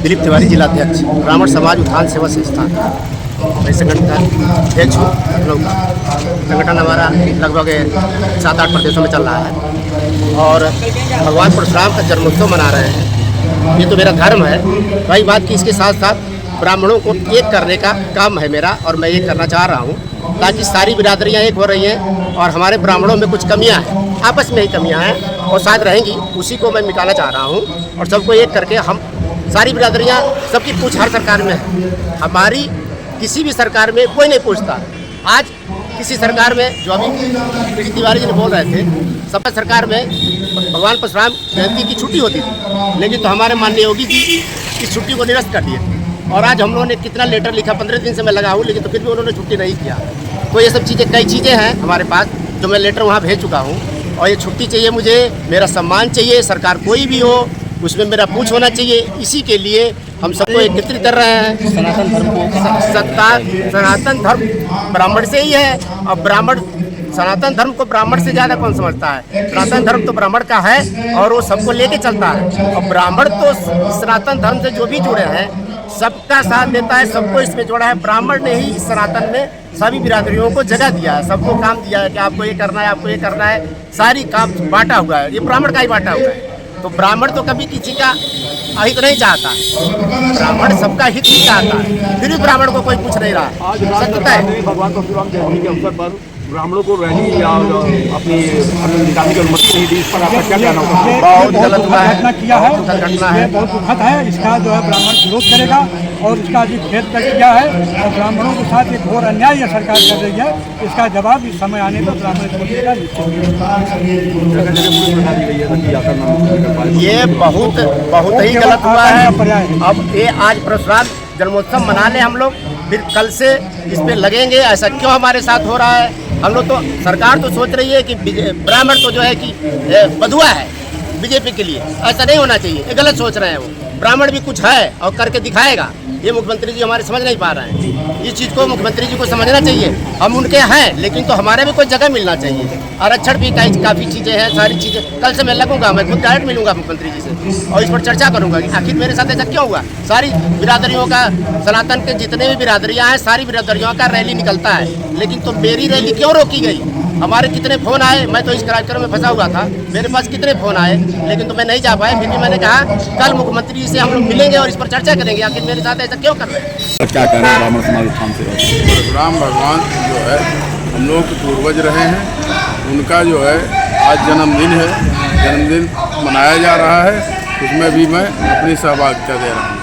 दिलीप तिवारी जिलाध्यक्ष ब्राह्मण समाज उत्थान सेवा संस्थान मैं संगठन का अध्यक्ष हूँ। हम लोग संगठन हमारा लगभग 7-8 प्रदेशों में चल रहा है और भगवान परशुराम का जन्मोत्सव मना रहे हैं। ये तो मेरा धर्म है। वही बात कि इसके साथ साथ ब्राह्मणों को एक करने का काम है मेरा और मैं ये करना चाह रहा हूँ ताकि सारी बिरादरियाँ एक हो रही हैं और हमारे ब्राह्मणों में कुछ कमियाँ हैं, आपस में ही कमियाँ हैं और शायद रहेंगी, उसी को मैं मिटाना चाह रहा हूँ और सबको एक करके हम सारी बिरादरियाँ सबकी पूछ हर सरकार में है। हमारी किसी भी सरकार में कोई नहीं पूछता। आज किसी सरकार में जो अभी तिवारी जी ने बोल रहे थे, सब सरकार में भगवान परशुराम जयंती की छुट्टी होती थी, लेकिन तो हमारे माननीय योगी जी इस छुट्टी को निरस्त कर दिए और आज हम लोगों ने कितना लेटर लिखा, 15 दिन से मैं लगा हूँ, लेकिन तो फिर भी उन्होंने छुट्टी नहीं किया। तो ये सब चीज़ें कई चीज़ें हैं हमारे पास जो मैं लेटर वहाँ भेज चुका हूँ और ये छुट्टी चाहिए मुझे, मेरा सम्मान चाहिए, सरकार कोई भी हो उसमें मेरा पूछ होना चाहिए। इसी के लिए हम सबको एकत्रित कर रहे हैं। सनातन धर्म को सनातन धर्म ब्राह्मण से ही है और ब्राह्मण सनातन धर्म को ब्राह्मण से ज़्यादा कौन समझता है। सनातन धर्म तो ब्राह्मण का है और वो सबको लेके चलता है और ब्राह्मण तो सनातन धर्म से जो भी जुड़े हैं सबका साथ देता है, सबको इसमें जोड़ा है। ब्राह्मण ने ही इस सनातन में सभी बिरादरियों को जगह दिया है, सबको काम दिया है कि आपको ये करना है, आपको ये करना है, सारी काम बांटा हुआ है, ये ब्राह्मण का ही बांटा हुआ है। तो ब्राह्मण तो कभी किसी का अहित नहीं चाहता, ब्राह्मण सबका हित ही चाहता है, फिर भी ब्राह्मण को कोई पूछ नहीं रहा। सत्यता है भगवान परशुराम जयंती के अवसर पर ब्राह्मणों को रैली या अपनी निकालने की अनुमति नहीं दी, इस पर आपका क्या कहना होगा? बहुत गलत हुआ है, घटना किया है, घटना है, बहुत दुखद है। इसका जो है ब्राह्मण विरोध करेगा और इसका जो खेद कर किया है और ब्राह्मणों के साथ एक घोर अन्याय यह सरकार कर रही है। इसका जवाब इस समय आने पर ब्राह्मण को देगा। ये बहुत ही गलत हुआ है। अब ये आज परशुराम जन्मोत्सव मना ले हम लोग, फिर कल से इस पे लगेंगे, ऐसा क्यों हमारे साथ हो रहा है? हम लोग तो सरकार तो सोच रही है कि ब्राह्मण तो जो है कि बधुआ है बीजेपी के लिए, ऐसा नहीं होना चाहिए, ये गलत सोच रहे हैं वो। ब्राह्मण भी कुछ है और करके दिखाएगा, ये मुख्यमंत्री जी हमारे समझ नहीं पा रहे हैं। इस चीज़ को मुख्यमंत्री जी को समझना चाहिए। हम उनके हैं लेकिन तो हमारे भी कोई जगह मिलना चाहिए। आरक्षण भी काफ़ी चीज़ें हैं, सारी चीज़ें। कल से मैं लगूंगा, मैं खुद डायरेक्ट मिलूंगा मुख्यमंत्री जी से और इस पर चर्चा करूंगा कि आखिर मेरे साथ ऐसा क्यों हुआ। सारी बिरादरियों का, सनातन के जितने भी बिरादरियाँ हैं, सारी बिरादरियों का रैली निकलता है, लेकिन तो मेरी रैली क्यों रोकी गई? हमारे कितने फ़ोन आए, मैं तो इस कार्यक्रम में फंसा हुआ था, मेरे पास कितने फ़ोन आए, लेकिन तो मैं नहीं जा पाया। फिर भी मैंने कहा कल मुख्यमंत्री जी से हम लोग मिलेंगे और इस पर चर्चा करेंगे आखिर मेरे साथ ऐसा क्यों कर रहे हैं। क्या कहना है ब्राह्मण समाज उत्थान से? परशुराम भगवान जो है हम लोग के पूर्वज रहे हैं, उनका जो है आज जन्मदिन है, जन्मदिन मनाया जा रहा है, उसमें भी मैं अपनी सहभागिता दे रहा हूँ।